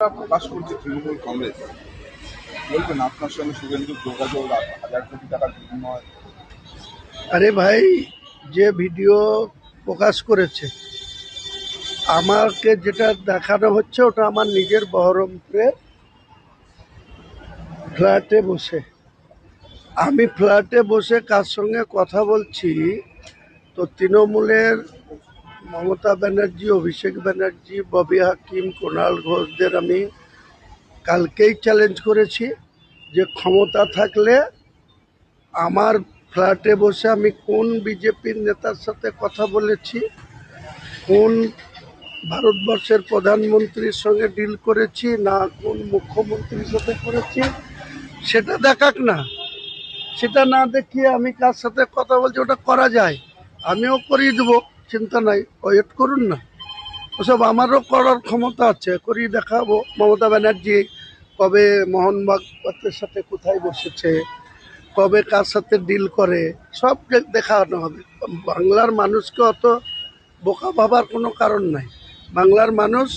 প্রকাশ করছে তৃণমূল কংগ্রেস, বলবেন আপনার সঙ্গে শুভেন্দু যোগাযোগ 1000 কোটি টাকার বিনিময়? আরে ভাই, যে ভিডিও প্রকাশ করেছে আমাকে যেটা দেখানো হচ্ছে ওটা আমার নিজের বহরমপুরে ফ্ল্যাটে বসে, আমি ফ্ল্যাটে বসে কার সঙ্গে কথা বলছি। তো তৃণমূলের মমতা ব্যানার্জি, অভিষেক ব্যানার্জি, ববি হাকিম, কুণাল ঘোষদের আমি কালকেই চ্যালেঞ্জ করেছি যে ক্ষমতা থাকলে আমার ফ্ল্যাটে বসে আমি কোন বিজেপির নেতার সাথে কথা বলেছি, কোন ভারতবর্ষের প্রধানমন্ত্রীর সঙ্গে ডিল করেছি, না কোন মুখ্যমন্ত্রীর সাথে করেছি, সেটা দেখাক না। সেটা না দেখিয়ে আমি কার সাথে কথা বলছি ওটা করা যায়, আমিও করিয়ে দেবো, চিন্তা নাই, ওয়েট করুন না। ওসব আমারও করার ক্ষমতা আছে, করিয়ে দেখাবো। মমতা ব্যানার্জি কবে মোহনবাগ পাত্রের সাথে কোথায় বসেছে, কবে কার সাথে ডিল করে, সব দেখানো হবে। বাংলার মানুষকে অত বোকা ভাবার কোনো কারণ নাই। বাংলার মানুষ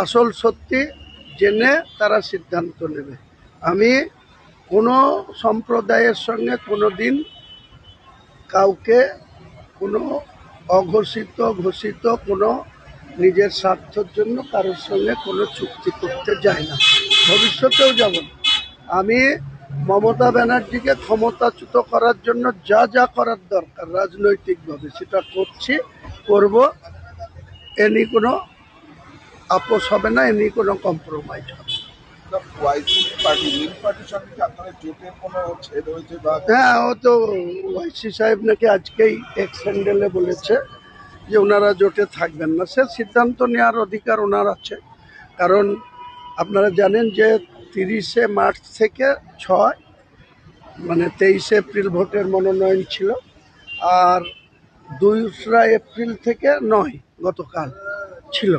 আসল সত্যি জেনে তারা সিদ্ধান্ত নেবে। আমি কোনো সম্প্রদায়ের সঙ্গে কোনো দিন কাউকে কোনো অঘোষিত ঘোষিত কোনো নিজের স্বার্থের জন্য কারোর সঙ্গে কোনো চুক্তি করতে যাই না, ভবিষ্যতেও যাব না। আমি মমতা ব্যানার্জিকে ক্ষমতাচ্যুত করার জন্য যা যা করার দরকার রাজনৈতিকভাবে সেটা করছি, করব। এ নিয়ে কোনো আপোষ হবে না, এ নিয়ে কোনো কম্প্রোমাইজ হবে না। হ্যাঁ, ও তো ওয়াইসি সাহেব নাকি আজকেই এক্স হ্যান্ডেলে বলেছে যে ওনারা জোটে থাকবেন না। সে সিদ্ধান্ত নেওয়ার অধিকার ওনার আছে, কারণ আপনারা জানেন যে 30শে মার্চ থেকে 6 মানে 23শে এপ্রিল ভোটের মনোনয়ন ছিল, আর 2রা এপ্রিল থেকে 9 গতকাল ছিল।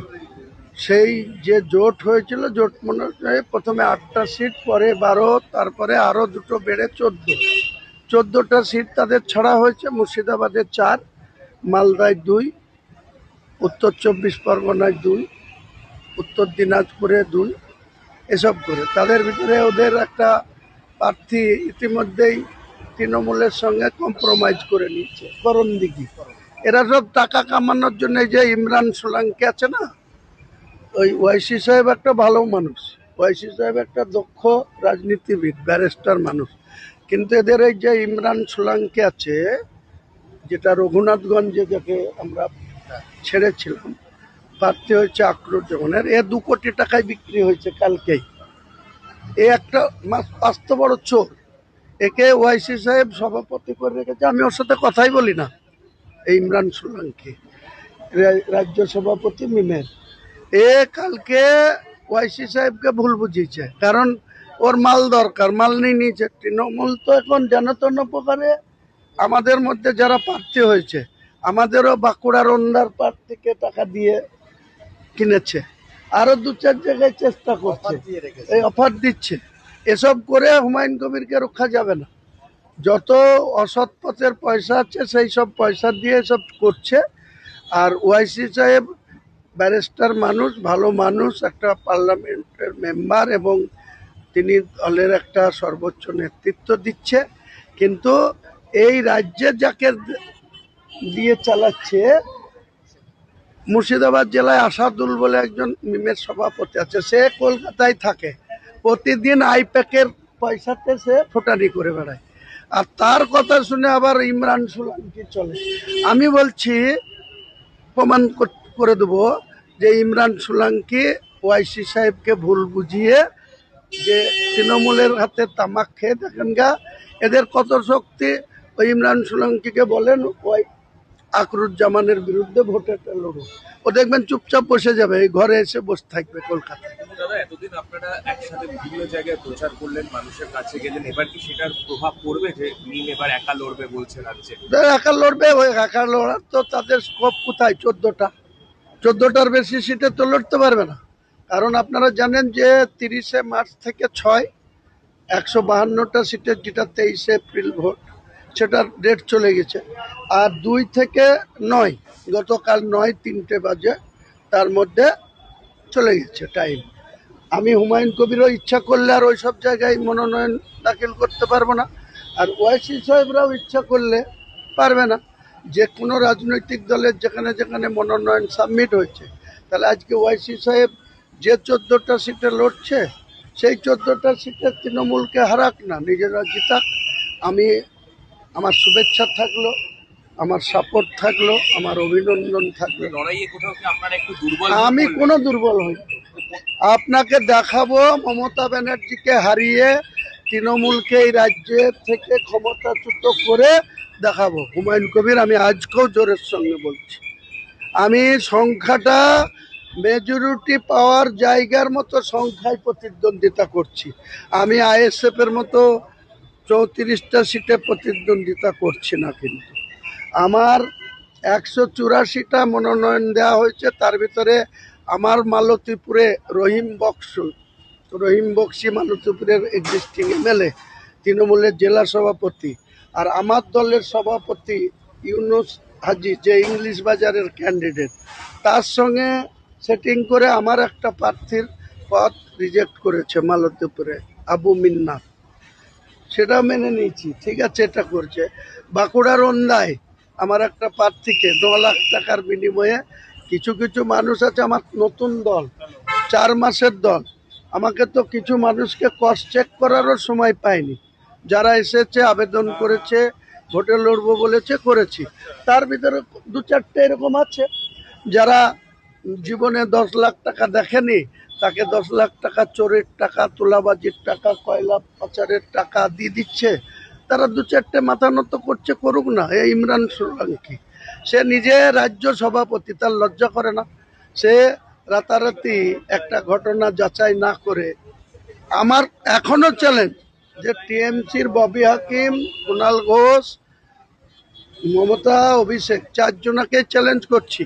সেই যে জোট হয়েছিল, জোট মনে প্রথমে 8টা সিট, পরে 12, তারপরে আরও 2টো বেড়ে 14টা সিট তাদের ছাড়া হয়েছে। মুর্শিদাবাদে 4, মালদায় 2, উত্তর 24 পরগনায় 2, উত্তর দিনাজপুরে 2, এসব করে তাদের ভিতরে ওদের একটা প্রার্থী ইতিমধ্যেই তৃণমূলের সঙ্গে কম্প্রোমাইজ করে নিচ্ছে, করণদিঘি। এরা সব টাকা কামানোর জন্য, যে ইমরান সোলাঙ্কি আছে না, ওই ওয়াইসি সাহেব একটা ভালো মানুষ, ওয়াইসি সাহেব একটা দক্ষ রাজনীতিবিদ, ব্যারিস্টার মানুষ, কিন্তু এদের এই যে ইমরান সোলাঙ্কি আছে, যেটা রঘুনাথগঞ্জে যাকে আমরা ছেড়েছিলাম, প্রার্থী হয়েছে আক্রুজ্জামানের, এ 2 কোটি টাকায় বিক্রি হয়েছে কালকেই। এ একটা আস্ত বড় চোর, একে ওয়াইসি সাহেব সভাপতি করে রেখেছে। আমি ওর সাথে কথাই বলি না, এই ইমরান সোলাঙ্কি, রাজ্য সভাপতি মিমের। এ কালকে ওয়াইসি সাহেবকে ভুল বুঝিয়েছে, কারণ ওর মাল দরকার, মাল নিয়ে নিয়েছে। তৃণমূল তো এখন যেন প্রকারে আমাদের মধ্যে যারা প্রার্থী হয়েছে, আমাদেরও বাঁকুড়ার অন্ধার পার্ট থেকে টাকা দিয়ে কিনেছে, আরো 2-4 জায়গায় চেষ্টা করছে, এই অফার দিচ্ছে। এসব করে হুমায়ুন কবিরকে রক্ষা যাবে না। যত অসৎ পথের পয়সা আছে সেই সব পয়সা দিয়ে সব করছে। আর ওয়াইসি সাহেব ব্যারিস্টার মানুষ, ভালো মানুষ, একটা পার্লামেন্টের মেম্বার, এবং তিনি দলের একটা সর্বোচ্চ নেতৃত্ব দিচ্ছে। কিন্তু এই রাজ্যে যাকে দিয়ে চালাচ্ছে, মুর্শিদাবাদ জেলায় আসাদুল বলে একজন মিমের সভাপতি আছে, সে কলকাতায় থাকে, প্রতিদিন আইপ্যাকের পয়সাতে সে ফোটানি করে বেড়ায়, আর তার কথা শুনে আবার ইমরান সোলাঙ্কি চলে। আমি বলছি, প্রমাণ করে দেবো যে ইমরান সোলাঙ্কি ওয়াইসি সাহেবকে ভুল বুঝিয়ে, যে তৃণমূলের হাতে তামাক খেয়ে দেখেন গা এদের কত শক্তি। ওই ইমরান সোলাঙ্কিকে বলেন ওই আকরুজ্জামানের বিরুদ্ধে ভোটে লড়ো, ও দেখবেন চুপচাপ বসে যাবে, এই ঘরে এসে বসে থাকবে কলকাতায়। দাদা, এতদিন আপনারা একসাথে বিভিন্ন জায়গায় প্রচার করলেন, মানুষের কাছে গেলেন, এবার কি সেটার প্রভাব পড়বে যে মিম এবার একা লড়বে বলছে রাজ্যে? একা লড়বে, ওই একা লড়ার তো তাদের স্কোপ কোথায়? 14টার বেশি সিটে তো লড়তে পারবে না, কারণ আপনারা জানেন যে 30শে মার্চ থেকে 6 152টা সিটের, যেটা 23শে এপ্রিল ভোট, সেটার ডেট চলে গেছে। আর 2 থেকে 9, গতকাল 9 3টে বাজে, তার মধ্যে চলে গেছে টাইম। আমি হুমায়ুন কবিরও ইচ্ছা করলে আর ওই সব জায়গায় মনোনয়ন দাখিল করতে পারবো না, আর ওয়াইসি সাহেবরাও ইচ্ছা করলে পারবে না। যে কোনো রাজনৈতিক দলের যেখানে যেখানে মনোনয়ন সাবমিট হয়েছে, তাহলে আজকে ওয়াইসি সাহেব যে 14টা সিটে লড়ছে, সেই 14টা সিটে তৃণমূলকে হারাক না, নিজেরা জিতাক। আমি, আমার শুভেচ্ছা থাকলো, আমার সাপোর্ট থাকলো, আমার অভিনন্দন থাকলো। লড়াইয়ে কোথাও কি আপনারা একটু দুর্বল আমি কোনো দুর্বল হই, আপনাকে দেখাবো মমতা ব্যানার্জিকে হারিয়ে তৃণমূলকে এই রাজ্যের থেকে ক্ষমতাচ্যুত করে দেখাবো। হুমায়ুন কবির, আমি আজকেও জোরের সঙ্গে বলছি, আমি সংখ্যাটা মেজরিটি পাওয়ার জায়গার মতো সংখ্যায় প্রতিদ্বন্দ্বিতা করছি। আমি আইএসএফ এর মতো 34টা সিটে প্রতিদ্বন্দ্বিতা করছি না, কিন্তু আমার 184টা মনোনয়ন দেওয়া হয়েছে। তার ভিতরে আমার মালতীপুরে রহিম বক্সি মালতীপুরের এক্সিস্টিং এমএলএ, তৃণমূলের জেলা সভাপতি, আর আমার দলের সভাপতি ইউনুস হাজি, যে ইংলিশ বাজারের ক্যান্ডিডেট, তার সঙ্গে সেটিং করে আমার একটা প্রার্থীর পদ রিজেক্ট করেছে মালতীপুরে, আবু মিন্নাত। সেটা মেনে নিয়েছি, ঠিক আছে, এটা করছে। বাঁকুড়ার ওন্দায় আমার একটা প্রার্থীকে 9 লাখ টাকার বিনিময়ে, কিছু কিছু মানুষ আছে, আমার নতুন দল, 4 মাসের দল, আমাকে তো কিছু মানুষকে ক্রস চেক করারও সময় পায়নি। যারা এসেছে, আবেদন করেছে, ভোটে লড়বো বলেছে, করেছি। তার ভিতরে 2-4টে এরকম আছে যারা জীবনে 10 লাখ টাকা দেখেনি, তাকে 10 লাখ টাকা চোরের টাকা, তোলাবাজির টাকা, কয়লা পাচারের টাকা দিয়ে দিচ্ছে। তারা 2-4টে মাথা নত করছে, করুক না। এই ইমরান সোলাঙ্কি, সে নিজে রাজ্য সভাপতি, তার লজ্জা করে না? সে রাতারাতি একটা ঘটনা যাচাই না করে, আমার এখনো চ্যালেঞ্জ যে টিএমসির ববি হাকিম, কুণাল ঘোষ, মমতা, অভিষেক, 4 জনকে চ্যালেঞ্জ করছি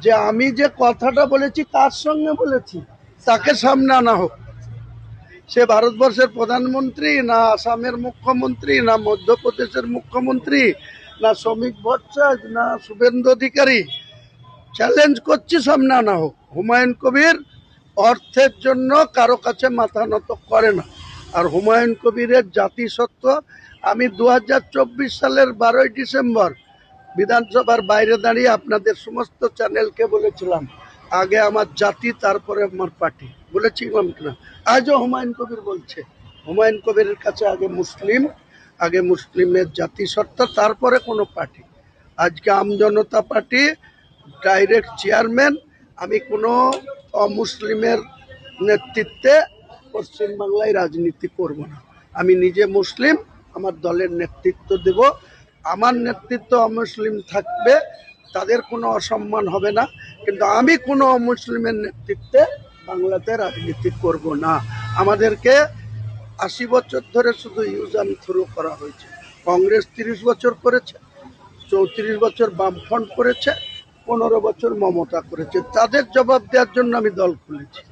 যে আমি যে কথাটা বলেছি কার সঙ্গে বলেছি, তাকে সামনে আনা হোক। সে ভারতবর্ষের প্রধানমন্ত্রী, না আসামের মুখ্যমন্ত্রী, না মধ্যপ্রদেশের মুখ্যমন্ত্রী, না শ্রমিক ভট্টাচার্য, না শুভেন্দু অধিকারী। চ্যালেঞ্জ করছি, সামনে আনা হোক। হুমায়ুন কবির অর্থের জন্য কারো কাছে মাথা নত করে না। আর হুমায়ুন কবিরের জাতিসত্ত্ব, আমি 2024 সালের 12ই ডিসেম্বর বিধানসভার বাইরে দাঁড়িয়ে আপনাদের সমস্ত চ্যানেলকে বলেছিলাম, আগে আমার জাতি, তারপরে আমার পার্টি। বলেছিলাম কিনা? আজও হুমায়ুন কবির বলছে, হুমায়ুন কবিরের কাছে আগে মুসলিম, আগে মুসলিমের জাতিসত্ত্বা, তারপরে কোনো পার্টি। আজকে আমজনতা পার্টি ডাইরেক্ট চেয়ারম্যান। আমি কোনো অমুসলিমের নেতৃত্বে পশ্চিমবাংলায় রাজনীতি করব না। আমি নিজে মুসলিম, আমার দলের নেতৃত্ব দেব। আমার নেতৃত্ব অমুসলিম থাকবে, তাদের কোনো অসম্মান হবে না, কিন্তু আমি কোনো অমুসলিমের নেতৃত্বে বাংলাতে রাজনীতি করব না। আমাদেরকে 80 বছর ধরে শুধু ইউজ অ্যান্ড থ্রো করা হয়েছে। কংগ্রেস 30 বছর করেছে, 34 বছর বামফ্রন্ট করেছে, 15 বছর মমতা করেছে। তাদের জবাব দেওয়ার জন্য আমি দল খুলেছি।